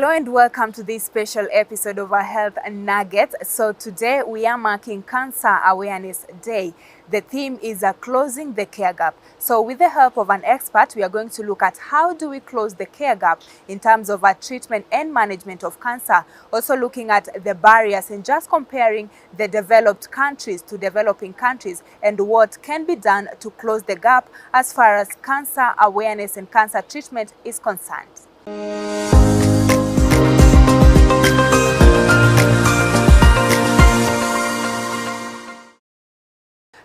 Hello and welcome to this special episode of our Health Nuggets. So today we are marking Cancer Awareness Day. The theme is closing the care gap. So with the help of an expert, we are going to look at how do we close the care gap in terms of treatment and management of cancer. Also looking at the barriers and just comparing the developed countries to developing countries and what can be done to close the gap as far as cancer awareness and cancer treatment is concerned.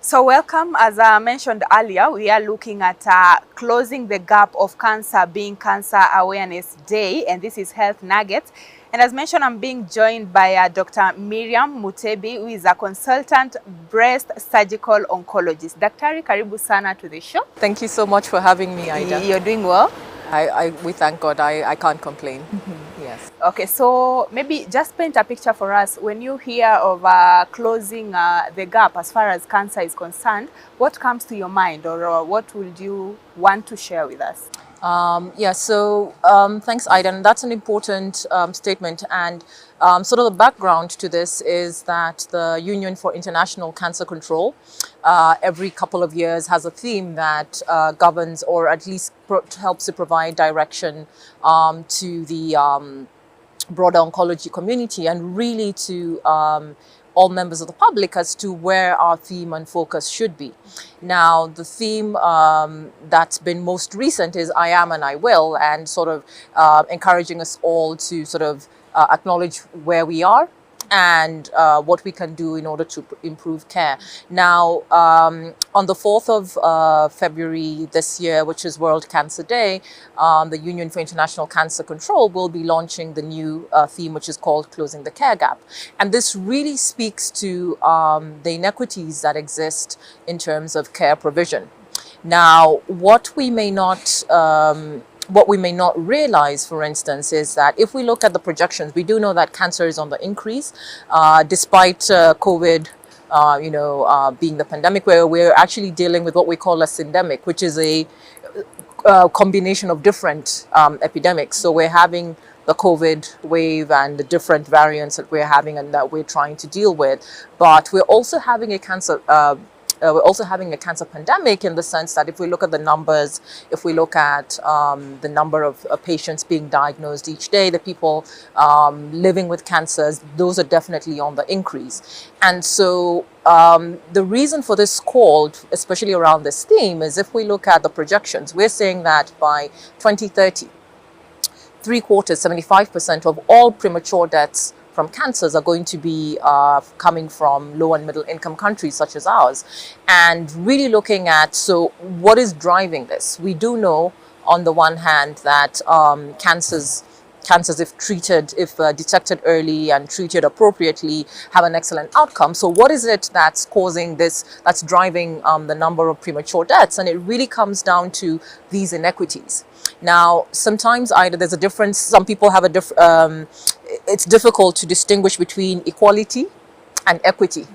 So welcome. As I mentioned earlier, we are looking at closing the gap of cancer being Cancer Awareness Day, and this is Health Nuggets. And as mentioned, I'm being joined by Dr. Miriam Mutebi, who is a consultant breast surgical oncologist. Daktari, karibu sana to the show. Thank you so much for having me, Ida. You're doing well? We thank God. I can't complain. Yes. Okay, so maybe just paint a picture for us. When you hear of closing the gap as far as cancer is concerned, what comes to your mind, or what would you want to share with us? Thanks, Aidan. That's an important statement. And sort of the background to this is that the Union for International Cancer Control every couple of years has a theme that governs, or at least helps to provide direction to the broader oncology community, and really to all members of the public as to where our theme and focus should be. Now, the theme that's been most recent is I am and I will, and sort of encouraging us all to sort of acknowledge where we are and what we can do in order to improve care. Now, on the 4th of February this year, which is World Cancer Day, the Union for International Cancer Control will be launching the new theme, which is called Closing the Care Gap. And this really speaks to the inequities that exist in terms of care provision. Now, what we may not realize, for instance, is that if we look at the projections, we do know that cancer is on the increase, despite COVID, being the pandemic, where we're actually dealing with what we call a syndemic, which is a combination of different epidemics. So we're having the COVID wave and the different variants that we're having and that we're trying to deal with, but we're also having a cancer pandemic, in the sense that if we look at the numbers, if we look at the number of patients being diagnosed each day, the people living with cancers, those are definitely on the increase. And so the reason for this call, especially around this theme, is if we look at the projections, we're saying that by 2030, 75% of all premature deaths from cancers are going to be coming from low and middle income countries such as ours. And really looking at, so what is driving this? We do know, on the one hand, that cancers, if detected early and treated appropriately, have an excellent outcome. So what is it that's causing this, that's driving the number of premature deaths? And it really comes down to these inequities. Now, sometimes there's a difference. Some people have it's difficult to distinguish between equality and equity,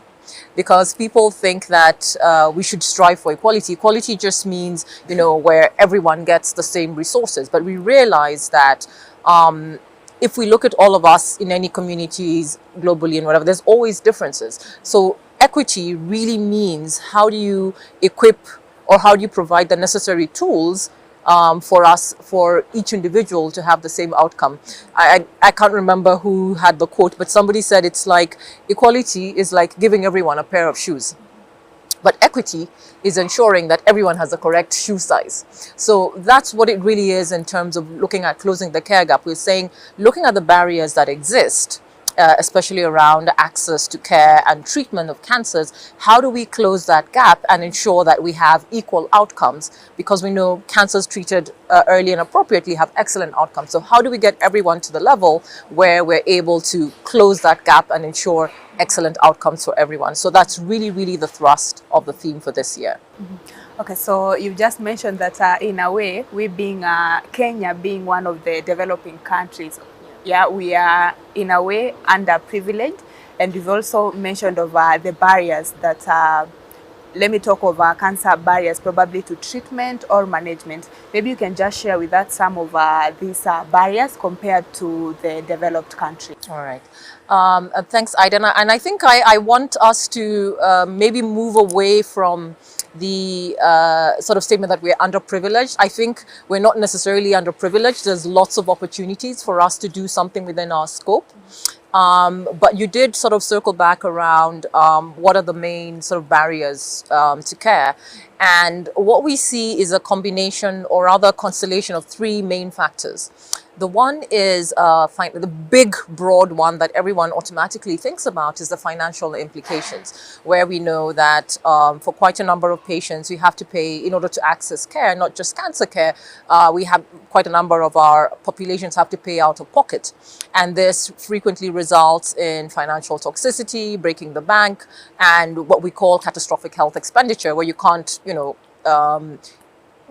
because people think that we should strive for equality. Equality just means, where everyone gets the same resources. But we realize that if we look at all of us in any communities globally and whatever, there's always differences. So equity really means, how do you equip, or how do you provide the necessary tools for each individual to have the same outcome. I can't remember who had the quote, but somebody said it's like, equality is like giving everyone a pair of shoes, but equity is ensuring that everyone has the correct shoe size. So that's what it really is in terms of looking at closing the care gap. We're saying, looking at the barriers that exist, especially around access to care and treatment of cancers, how do we close that gap and ensure that we have equal outcomes? Because we know cancers treated early and appropriately have excellent outcomes. So how do we get everyone to the level where we're able to close that gap and ensure excellent outcomes for everyone? So that's really, really the thrust of the theme for this year. Mm-hmm. Okay, so you just mentioned that in a way, we being Kenya being one of the developing countries, we are in a way underprivileged, and you've also mentioned of the barriers that let me talk of cancer barriers, probably to treatment or management. Maybe you can just share with us some of these barriers compared to the developed countries. All right. Thanks, Ida. And I think I want us to maybe move away from the sort of statement that we're underprivileged. I think we're not necessarily underprivileged. There's lots of opportunities for us to do something within our scope. But you did sort of circle back around what are the main sort of barriers to care. And what we see is a combination or rather constellation of three main factors. The one is the big, broad one that everyone automatically thinks about is the financial implications, where we know that for quite a number of patients, we have to pay in order to access care, not just cancer care. We have quite a number of our populations have to pay out of pocket. And this frequently results in financial toxicity, breaking the bank, and what we call catastrophic health expenditure, where you can't,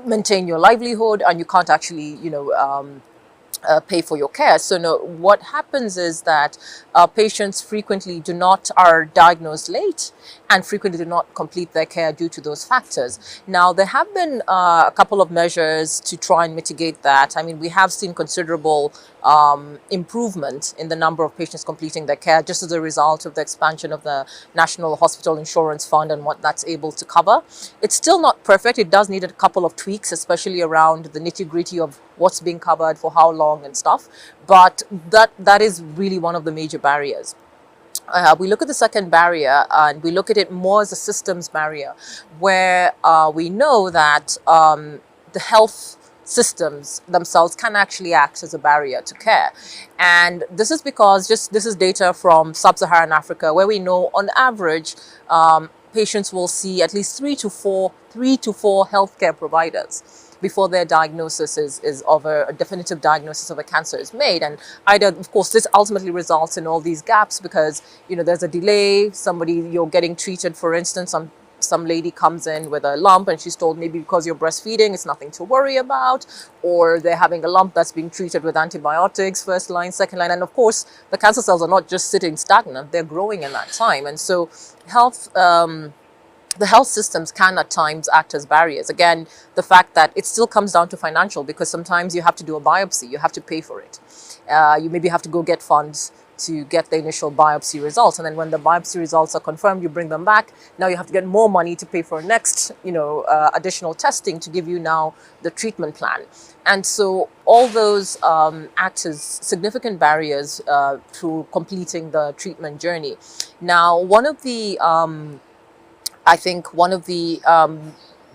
maintain your livelihood and you can't actually, pay for your care. So no, what happens is that patients frequently are diagnosed late and frequently do not complete their care due to those factors. Now, there have been a couple of measures to try and mitigate that. I mean, we have seen considerable improvement in the number of patients completing their care just as a result of the expansion of the National Hospital Insurance Fund and what that's able to cover. It's still not perfect. It does need a couple of tweaks, especially around the nitty-gritty of what's being covered for how long and stuff. But that is really one of the major barriers. We look at the second barrier and we look at it more as a systems barrier, where we know that the health systems themselves can actually act as a barrier to care. And this is because this is data from sub-Saharan Africa, where we know on average patients will see at least three to four healthcare providers before their diagnosis is of a definitive diagnosis of a cancer is made. And either, of course, this ultimately results in all these gaps because, there's a delay. You're getting treated, for instance, some lady comes in with a lump and she's told maybe because you're breastfeeding, it's nothing to worry about, or they're having a lump that's being treated with antibiotics, first line, second line. And of course, the cancer cells are not just sitting stagnant, they're growing in that time. And so the health systems can at times act as barriers. Again, the fact that it still comes down to financial, because sometimes you have to do a biopsy, you have to pay for it. You maybe have to go get funds to get the initial biopsy results. And then when the biopsy results are confirmed, you bring them back. Now you have to get more money to pay for next, additional testing to give you now the treatment plan. And so all those act as significant barriers to completing the treatment journey. Now, one of the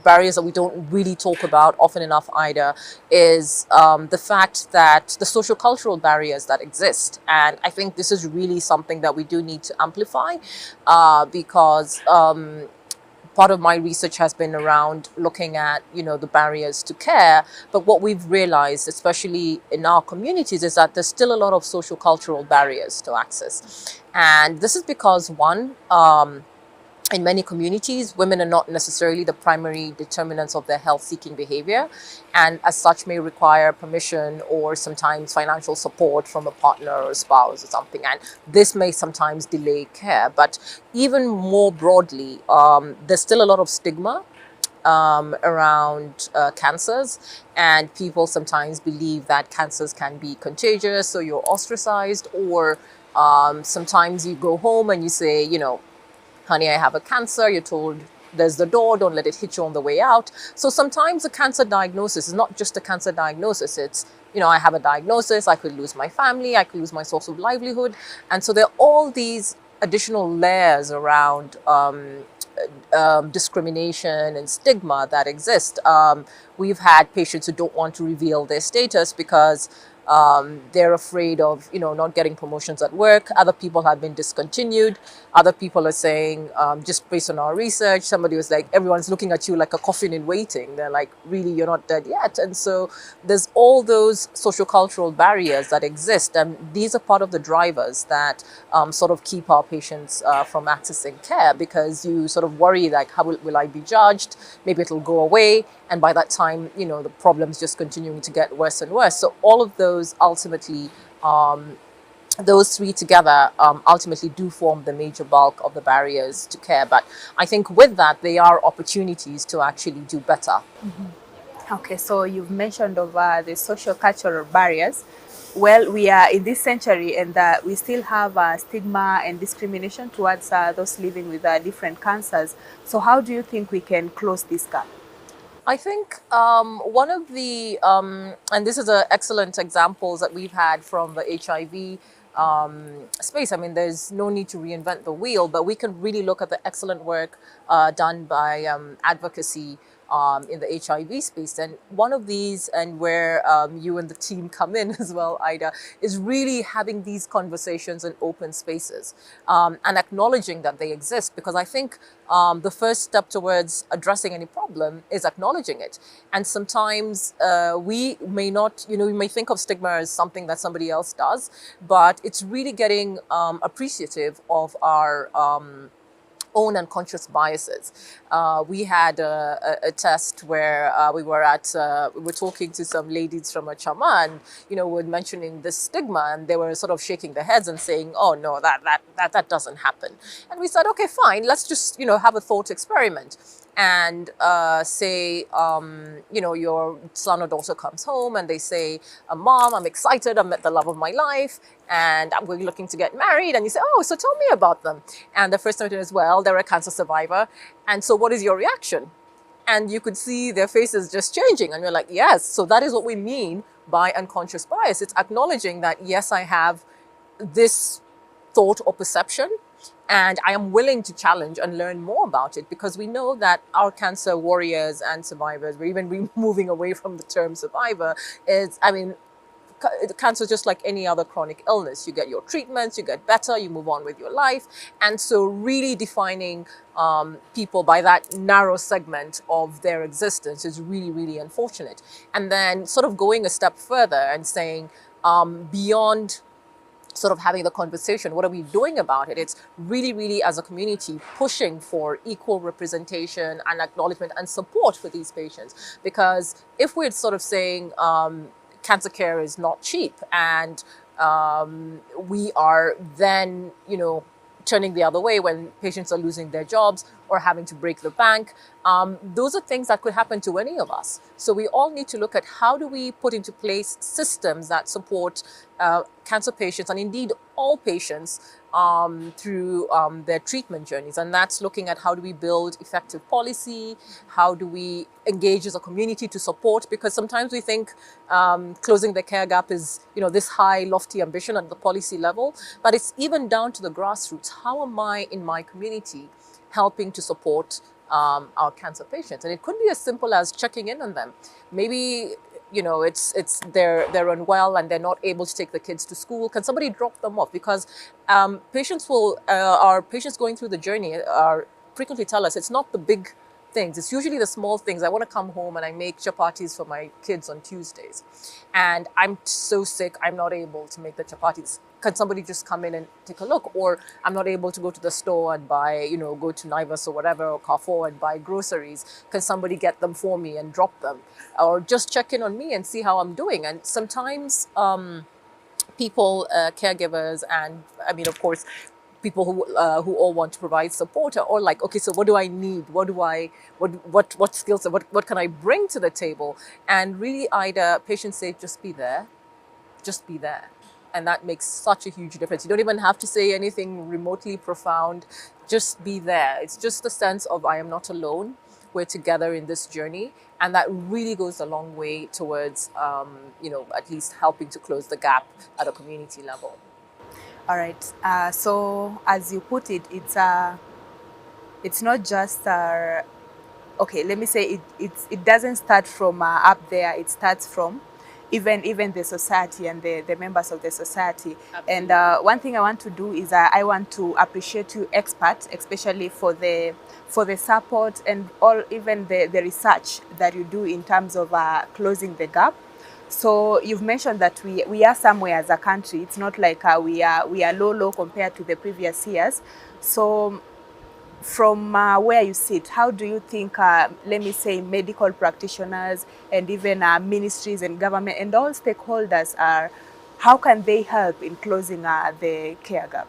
barriers that we don't really talk about often enough either is the fact that the social cultural barriers that exist. And I think this is really something that we do need to amplify because part of my research has been around looking at, the barriers to care. But what we've realized, especially in our communities, is that there's still a lot of social cultural barriers to access. And this is because, one, in many communities, women are not necessarily the primary determinants of their health-seeking behavior, and as such may require permission or sometimes financial support from a partner or a spouse or something. And this may sometimes delay care. But even more broadly, there's still a lot of stigma around cancers, and people sometimes believe that cancers can be contagious, so you're ostracized, or sometimes you go home and you say, honey, I have a cancer. You're told there's the door, don't let it hit you on the way out. So sometimes a cancer diagnosis is not just a cancer diagnosis. It's, I have a diagnosis, I could lose my family, I could lose my source of livelihood. And so there are all these additional layers around discrimination and stigma that exist. We've had patients who don't want to reveal their status because they're afraid of, not getting promotions at work. Other people have been discontinued. Other people are saying, just based on our research, somebody was like, everyone's looking at you like a coffin in waiting. They're like, really, you're not dead yet. And so there's all those social cultural barriers that exist. And these are part of the drivers that sort of keep our patients from accessing care, because you sort of worry, like, how will I be judged? Maybe it'll go away. And by that time, the problem's just continuing to get worse and worse. So all of those ultimately those three together ultimately do form the major bulk of the barriers to care. But I think with that, there are opportunities to actually do better. Okay, so you've mentioned of the social cultural barriers. Well, we are in this century, and we still have stigma and discrimination towards those living with different cancers. So how do you think we can close this gap? I think one of the, and this is an excellent examples that we've had from the HIV space. I mean, there's no need to reinvent the wheel, but we can really look at the excellent work done by advocacy in the HIV space. And one of these, and where you and the team come in as well, Ida, is really having these conversations in open spaces and acknowledging that they exist. Because I think the first step towards addressing any problem is acknowledging it. And sometimes we may not, we may think of stigma as something that somebody else does, but it's really getting appreciative of our own unconscious biases. We had a test where we were talking to some ladies from a chama, and were mentioning this stigma, and they were sort of shaking their heads and saying, "Oh no, that doesn't happen." And we said, "Okay, fine. Let's just have a thought experiment." And say, your son or daughter comes home and they say, "Mom, I'm excited. I met the love of my life and I'm really looking to get married." And you say, "Oh, so tell me about them." And the first time is, "Well, they're a cancer survivor. And so what is your reaction?" And you could see their faces just changing. And you're like, yes. So that is what we mean by unconscious bias. It's acknowledging that, yes, I have this thought or perception, and I am willing to challenge and learn more about it, because we know that our cancer warriors and survivors, we're even moving away from the term survivor, cancer is just like any other chronic illness. You get your treatments, you get better, you move on with your life. And so really defining people by that narrow segment of their existence is really, really unfortunate. And then sort of going a step further and saying, beyond sort of having the conversation, what are we doing about it? It's really, really, as a community, pushing for equal representation and acknowledgement and support for these patients. Because if we're sort of saying cancer care is not cheap, and we are then, turning the other way when patients are losing their jobs or having to break the bank. Those are things that could happen to any of us. So we all need to look at how do we put into place systems that support cancer patients, and indeed all patients, through their treatment journeys. And that's looking at how do we build effective policy, how do we engage as a community to support, because sometimes we think closing the care gap is, this high, lofty ambition at the policy level, but it's even down to the grassroots. How am I in my community helping to support our cancer patients? And it could be as simple as checking in on them. Maybe they're unwell and they're not able to take the kids to school. Can somebody drop them off? Because our patients going through the journey are frequently tell us it's not the big things. It's usually the small things. I want to come home and I make chapatis for my kids on Tuesdays, and I'm so sick, I'm not able to make the chapatis. Can somebody just come in and take a look? Or I'm not able to go to the store and buy, go to Naivas or whatever, or Carrefour and buy groceries. Can somebody get them for me and drop them? Or just check in on me and see how I'm doing. And sometimes people, caregivers, and of course, people who all want to provide support are all like, okay, so what do I need? What skills, what can I bring to the table? And really, Ida, patients say, just be there. Just be there. And that makes such a huge difference. You don't even have to say anything remotely profound. Just be there. It's just the sense of, I am not alone. We're together in this journey. And that really goes a long way towards, at least helping to close the gap at a community level. All right. So as you put it, it's not just okay. Let me say it doesn't start from up there. It starts from even the society and the members of the society. Absolutely. And one thing I want to do is I want to appreciate you experts, especially for the support and even the research that you do in terms of closing the gap. So you've mentioned that we are somewhere as a country. It's not like we are low compared to the previous years. So from where you sit, how do you think, let me say, medical practitioners and even ministries and government and all stakeholders are how can they help in closing the care gap?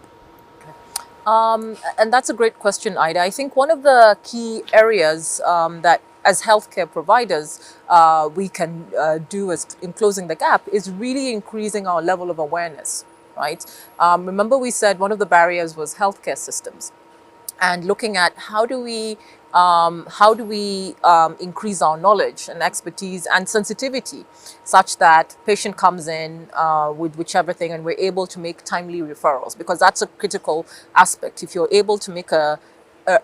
And that's a great question, Ida. I think one of the key areas that as healthcare providers we can do as in closing the gap is really increasing our level of awareness, right? Remember we said one of the barriers was healthcare systems, and looking at how do we increase our knowledge and expertise and sensitivity such that patient comes in with whichever thing and we're able to make timely referrals, because that's a critical aspect. If you're able to make a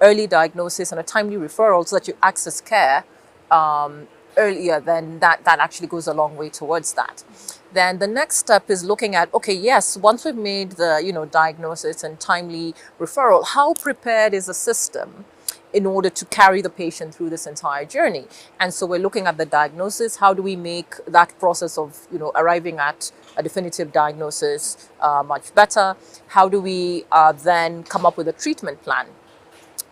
early diagnosis and a timely referral so that you access care earlier, then that actually goes a long way towards that. Then the next step is looking at, okay, yes, once we've made the diagnosis and timely referral, how prepared is the system in order to carry the patient through this entire journey? And so we're looking at the diagnosis. How do we make that process of arriving at a definitive diagnosis much better? How do we then come up with a treatment plan?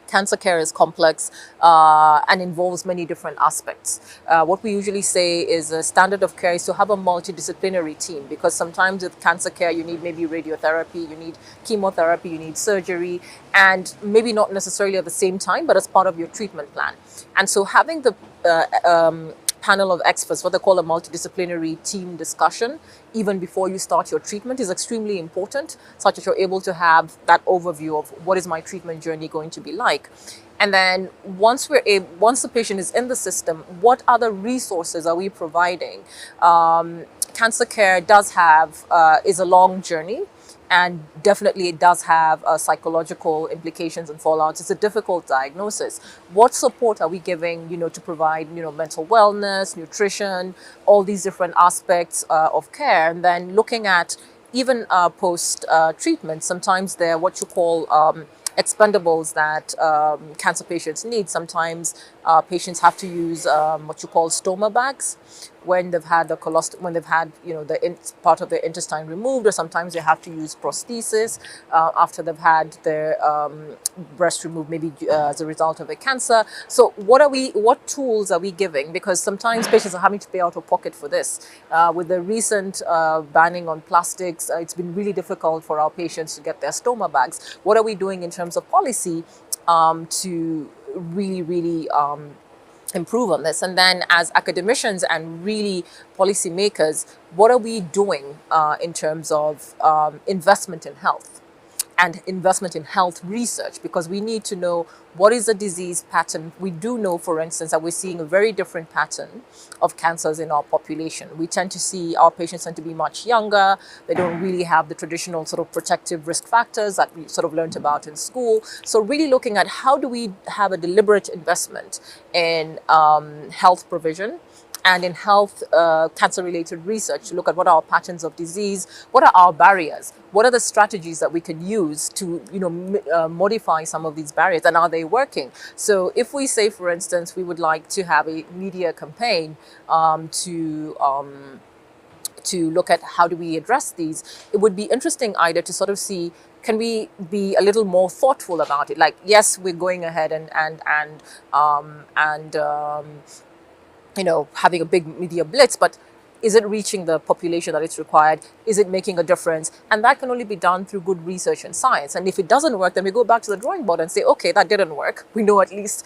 Cancer care is complex and involves many different aspects. What we usually say is a standard of care is to have a multidisciplinary team, because sometimes with cancer care you need maybe radiotherapy, you need chemotherapy, you need surgery, and maybe not necessarily at the same time, but as part of your treatment plan. And so having the panel of experts, what they call a multidisciplinary team discussion, even before you start your treatment, is extremely important, such that you're able to have that overview of what is my treatment journey going to be like. And then once the patient is in the system, what other resources are we providing? Cancer care is a long journey. And definitely it does have psychological implications and fallouts. It's a difficult diagnosis. What support are we giving, to provide, mental wellness, nutrition, all these different aspects of care? And then looking at even post-treatment, sometimes they're what you call expendables that cancer patients need. Sometimes patients have to use what you call stoma bags when they've had part of their intestine removed, or sometimes they have to use prosthesis after they've had their breast removed, maybe as a result of a cancer. So what tools are we giving? Because sometimes patients are having to pay out of pocket for this. With the recent banning on plastics, it's been really difficult for our patients to get their stoma bags. What are we doing in terms of policy to really improve on this? And then as academicians and really policymakers, what are we doing in terms of investment in health and investment in health research? Because we need to know what is the disease pattern. We do know, for instance, that we're seeing a very different pattern of cancers in our population. We tend to see our patients tend to be much younger. They don't really have the traditional sort of protective risk factors that we sort of learned about in school. So really looking at how do we have a deliberate investment in health provision and in health cancer-related research to look at what are our patterns of disease, what are our barriers, what are the strategies that we can use to modify some of these barriers, and are they working? So if we say, for instance, we would like to have a media campaign to look at how do we address these, it would be interesting either to sort of see, can we be a little more thoughtful about it? Like, yes, we're going ahead and having a big media blitz, but is it reaching the population that it's required? Is it making a difference? And that can only be done through good research and science. And if it doesn't work, then we go back to the drawing board and say, okay, that didn't work. We know at least,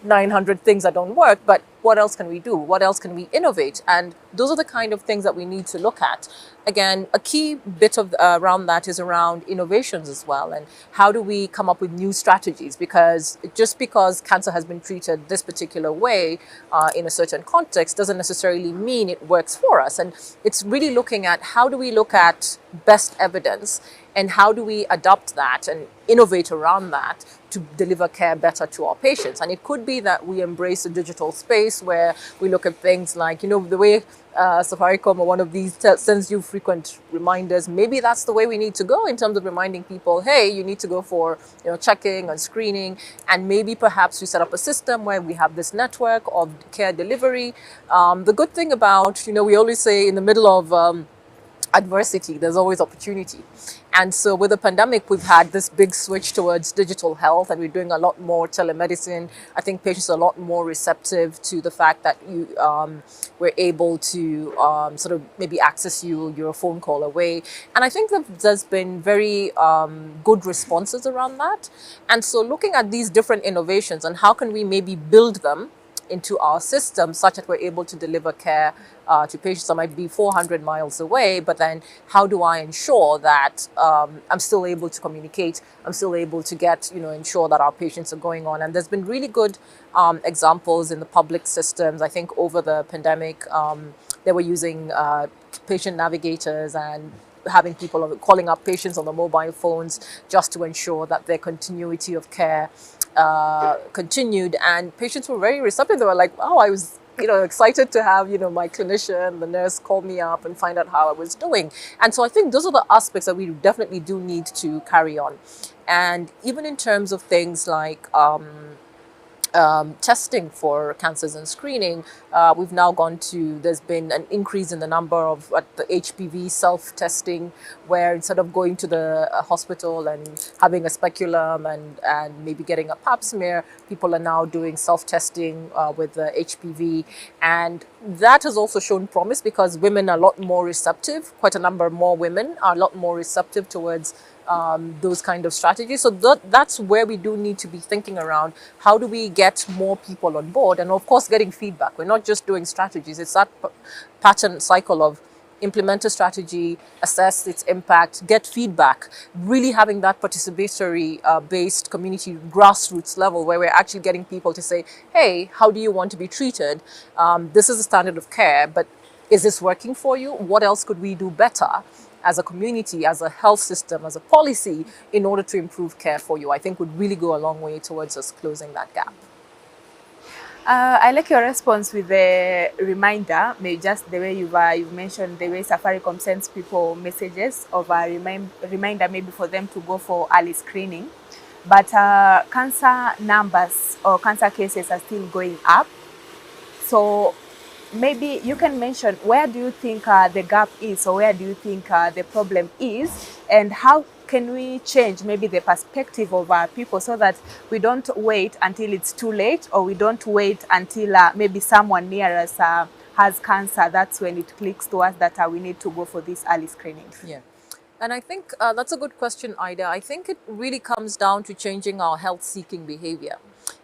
900 things that don't work, but what else can we do? What else can we innovate? And those are the kind of things that we need to look at. Again, a key bit of around that is around innovations as well. And how do we come up with new strategies? Because just because cancer has been treated this particular way in a certain context doesn't necessarily mean it works for us. And it's really looking at how do we look at best evidence and how do we adopt that and innovate around that to deliver care better to our patients. And it could be that we embrace a digital space where we look at things like, the way Safaricom or one of these sends you frequent reminders. Maybe that's the way we need to go in terms of reminding people, hey, you need to go for checking and screening. And maybe perhaps we set up a system where we have this network of care delivery. The good thing about, we always say in the middle of adversity, there's always opportunity. And so with the pandemic, we've had this big switch towards digital health, and we're doing a lot more telemedicine. I think patients are a lot more receptive to the fact that we're able to sort of maybe access you, you're a phone call away. And I think that there's been very good responses around that. And so looking at these different innovations and how can we maybe build them into our system such that we're able to deliver care to patients that might be 400 miles away, but then how do I ensure that I'm still able to communicate, I'm still able to get, ensure that our patients are going on. And there's been really good examples in the public systems. I think over the pandemic, they were using patient navigators and having people calling up patients on the mobile phones just to ensure that their continuity of care continued, and patients were very receptive. They were like, "Oh, I was, excited to have, my clinician, the nurse, call me up and find out how I was doing." And so I think those are the aspects that we definitely do need to carry on, and even in terms of things like testing for cancers and screening, we've now there's been an increase in the number of the HPV self-testing, where instead of going to the hospital and having a speculum and maybe getting a pap smear, people are now doing self-testing with the HPV. And that has also shown promise because women are a lot more receptive. Quite a number more women are a lot more receptive towards those kind of strategies. So that's where we do need to be thinking around how do we get more people on board, and of course getting feedback. We're not just doing strategies, it's that pattern cycle of implement a strategy, assess its impact, get feedback, really having that participatory based community grassroots level where we're actually getting people to say, hey, how do you want to be treated? This is a standard of care, but is this working for you? What else could we do better as a community, as a health system, as a policy, in order to improve care for you? I think would really go a long way towards us closing that gap. I like your response with the reminder, maybe just the way you've mentioned the way Safaricom sends people messages of a reminder maybe for them to go for early screening. But cancer numbers or cancer cases are still going up. So maybe you can mention, where do you think the gap is, or where do you think the problem is, and how can we change maybe the perspective of people so that we don't wait until it's too late, or we don't wait until maybe someone near us has cancer. That's when it clicks to us that we need to go for this early screening. Yeah. And I think that's a good question, Ida. I think it really comes down to changing our health-seeking behavior.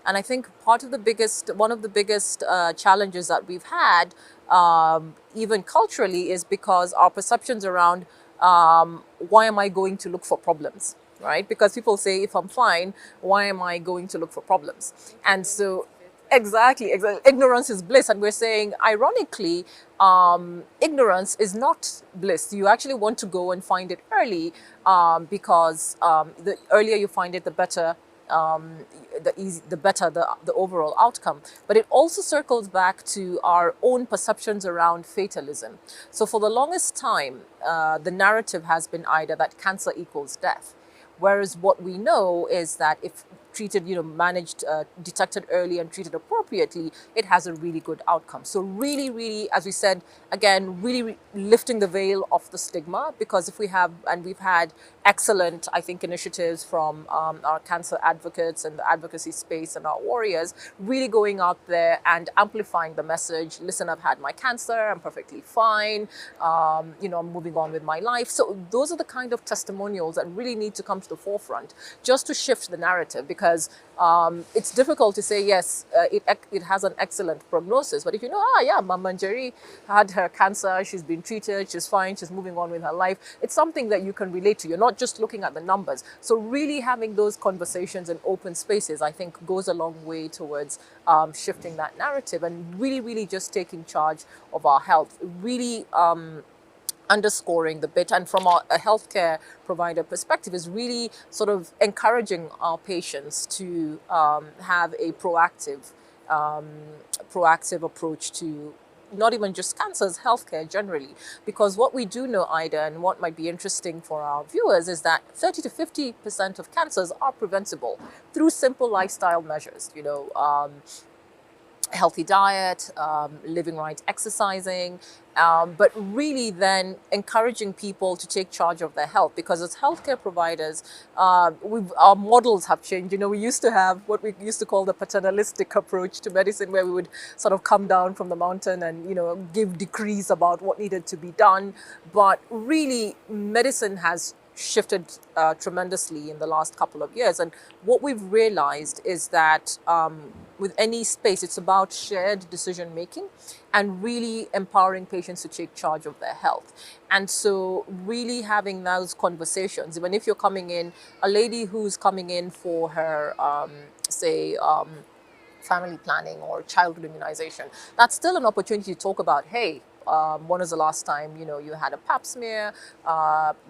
And I think one of the biggest challenges that we've had, even culturally, is because our perceptions around why am I going to look for problems, right? Because people say, if I'm fine, why am I going to look for problems? And so exactly. Ignorance is bliss. And we're saying, ironically, ignorance is not bliss. You actually want to go and find it early because the earlier you find it, the better the overall outcome. But it also circles back to our own perceptions around fatalism. So for the longest time, the narrative has been either that cancer equals death. Whereas what we know is that if treated, managed, detected early and treated appropriately, it has a really good outcome. So really, really, as we said, again, really lifting the veil of the stigma, because if we have, and we've had excellent, I think, initiatives from our cancer advocates and the advocacy space and our warriors, really going out there and amplifying the message. Listen, I've had my cancer, I'm perfectly fine, I'm moving on with my life. So those are the kind of testimonials that really need to come to the forefront just to shift the narrative, because it's difficult to say, yes, it has an excellent prognosis. But if you know, Mama Njeri had her cancer, she's been treated, she's fine, she's moving on with her life, it's something that you can relate to. You're not just looking at the numbers. So really having those conversations in open spaces, I think, goes a long way towards shifting that narrative and really, really just taking charge of our health. Really underscoring the bit, and from a healthcare provider perspective, is really sort of encouraging our patients to have a proactive approach to not even just cancers, healthcare generally. Because what we do know, Ida, and what might be interesting for our viewers, is that 30 to 50% of cancers are preventable through simple lifestyle measures. healthy diet, living right, exercising, but really then encouraging people to take charge of their health, because as healthcare providers, our models have changed. You know, we used to have what we used to call the paternalistic approach to medicine, where we would sort of come down from the mountain and, you know, give decrees about what needed to be done. But really, medicine has shifted tremendously in the last couple of years. And what we've realized is that with any space, it's about shared decision making and really empowering patients to take charge of their health. And so really having those conversations, even if you're coming in, a lady who's coming in for her, say, family planning or childhood immunization, that's still an opportunity to talk about, hey, when was the last time, you know, you had a pap smear?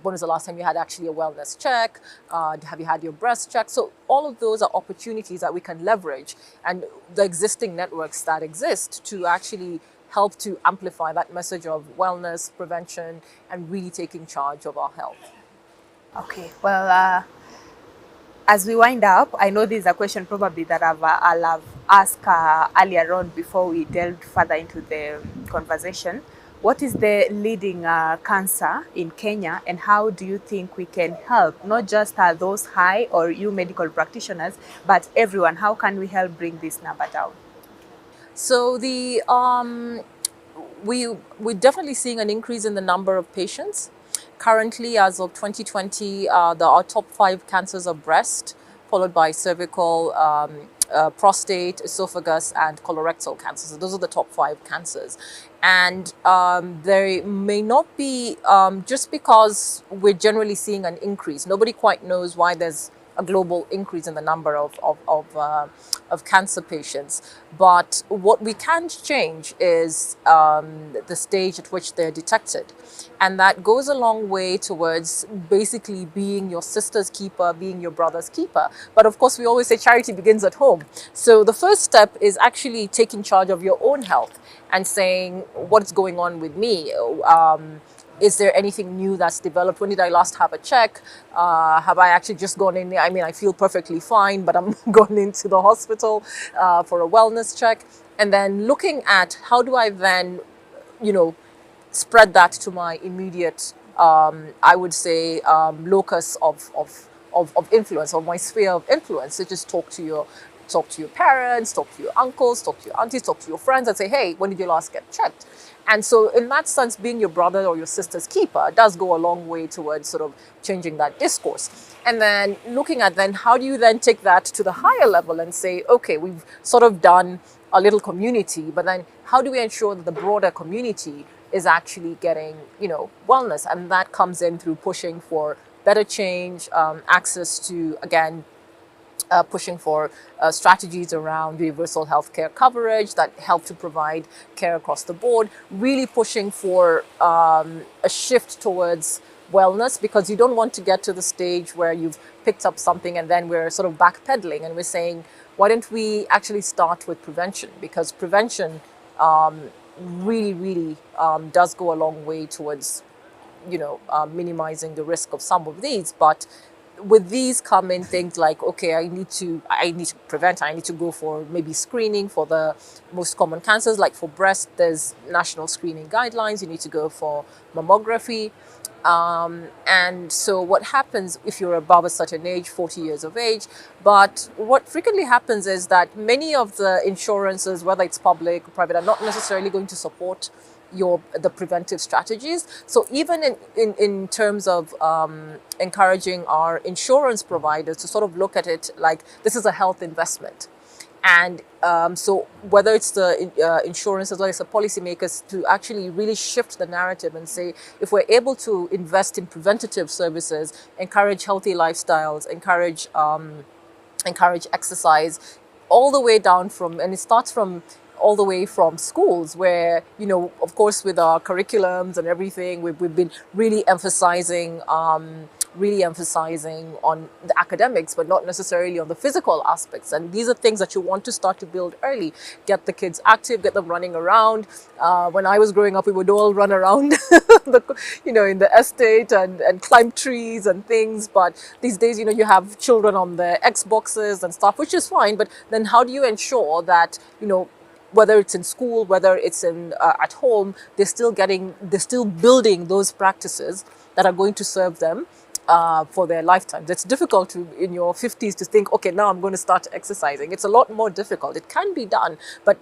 When was the last time you had actually a wellness check? Have you had your breast check? So all of those are opportunities that we can leverage, and the existing networks that exist to actually help to amplify that message of wellness, prevention, and really taking charge of our health. Okay, well, as we wind up, I know this is a question probably that I'll have asked earlier on before we delved further into the conversation. What is the leading cancer in Kenya, and how do you think we can help, not just those high or you medical practitioners, but everyone? How can we help bring this number down? So we're definitely seeing an increase in the number of patients. Currently, as of 2020, our top 5 cancers are breast, followed by cervical, prostate, esophagus, and colorectal cancers. So those are the top 5 cancers. And they may not be, just because we're generally seeing an increase. Nobody quite knows why there's a global increase in the number of cancer patients. But what we can change is the stage at which they're detected. And that goes a long way towards basically being your sister's keeper, being your brother's keeper. But of course, we always say charity begins at home. So the first step is actually taking charge of your own health and saying, what's going on with me? Is there anything new that's developed? When did I last have a check? Have I actually just gone in there? I mean, I feel perfectly fine, but I'm going into the hospital for a wellness check. And then looking at how do I then, you know, spread that to my immediate, I would say, locus of influence, or my sphere of influence. So just talk to your parents, talk to your uncles, talk to your aunties, talk to your friends, and say, hey, when did you last get checked? And so in that sense, being your brother or your sister's keeper does go a long way towards sort of changing that discourse. And then looking at then how do you then take that to the higher level and say, okay, we've sort of done a little community, but then how do we ensure that the broader community is actually getting, you know, wellness? And that comes in through pushing for better change, access to, again, pushing for strategies around universal healthcare coverage that help to provide care across the board, really pushing for a shift towards wellness, because you don't want to get to the stage where you've picked up something and then we're sort of backpedaling and we're saying, why don't we actually start with prevention? Because prevention really does go a long way towards, you know, minimizing the risk of some of these. But with these come in things like, okay, I need to prevent, I need to go for maybe screening for the most common cancers. Like for breast, there's national screening guidelines. You need to go for mammography. And so what happens if you're above a certain age, 40 years of age? But what frequently happens is that many of the insurances, whether it's public or private, are not necessarily going to support the preventive strategies. So even in terms of encouraging our insurance providers to sort of look at it like this is a health investment. And so whether it's the insurance as well as the policymakers to actually really shift the narrative and say, if we're able to invest in preventative services, encourage healthy lifestyles, encourage exercise, all the way down from, and it starts from all the way from schools where, you know, of course, with our curriculums and everything, we've been really emphasizing on the academics, but not necessarily on the physical aspects. And these are things that you want to start to build early. Get the kids active, get them running around. When I was growing up, we would all run around, in the estate and climb trees and things. But these days, you have children on their Xboxes and stuff, which is fine. But then how do you ensure that, whether it's in school, whether it's in at home, they're still building those practices that are going to serve them for their lifetimes. It's difficult to, in your 50s, to think, okay, now I'm going to start exercising. It's a lot more difficult. It can be done, but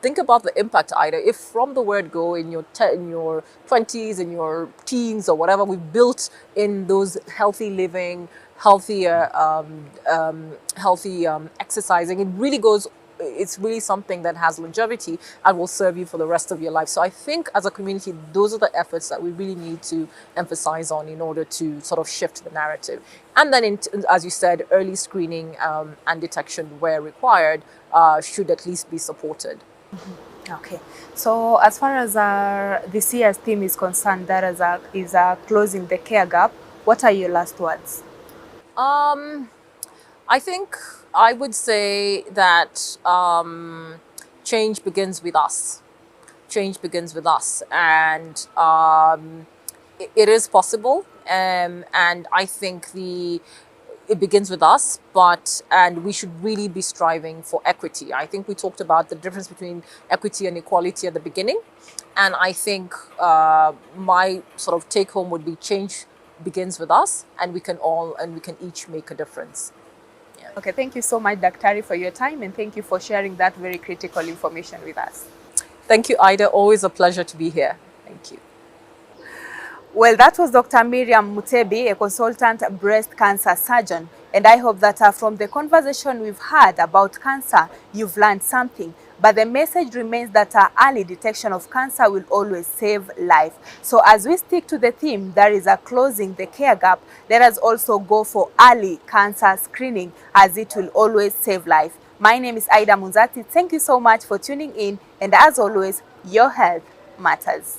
think about the impact, Ida. If from the word go, in your in your 20s, in your teens, or whatever, we've built in those healthy living, healthier, healthy exercising, it really goes. It's really something that has longevity and will serve you for the rest of your life. So I think as a community, those are the efforts that we really need to emphasize on in order to sort of shift the narrative. And then, as you said, early screening and detection where required should at least be supported. Okay, so as far as this year's theme is concerned, that is closing the care gap. What are your last words? I think I would say that change begins with us. Change begins with us, and it is possible. And I think it begins with us, and we should really be striving for equity. I think we talked about the difference between equity and equality at the beginning, and I think my sort of take home would be change begins with us, and we can each make a difference. Yeah. Okay, thank you so much, Daktari, for your time, and thank you for sharing that very critical information with us. Thank you, Ida. Always a pleasure to be here. Thank you. Well, that was Dr. Miriam Mutebi, a consultant breast cancer surgeon. And I hope that from the conversation we've had about cancer, you've learned something. But the message remains that early detection of cancer will always save life. So as we stick to the theme, there is a closing the care gap, let us also go for early cancer screening, as it will always save life. My name is Ida Munzati. Thank you so much for tuning in. And as always, your health matters.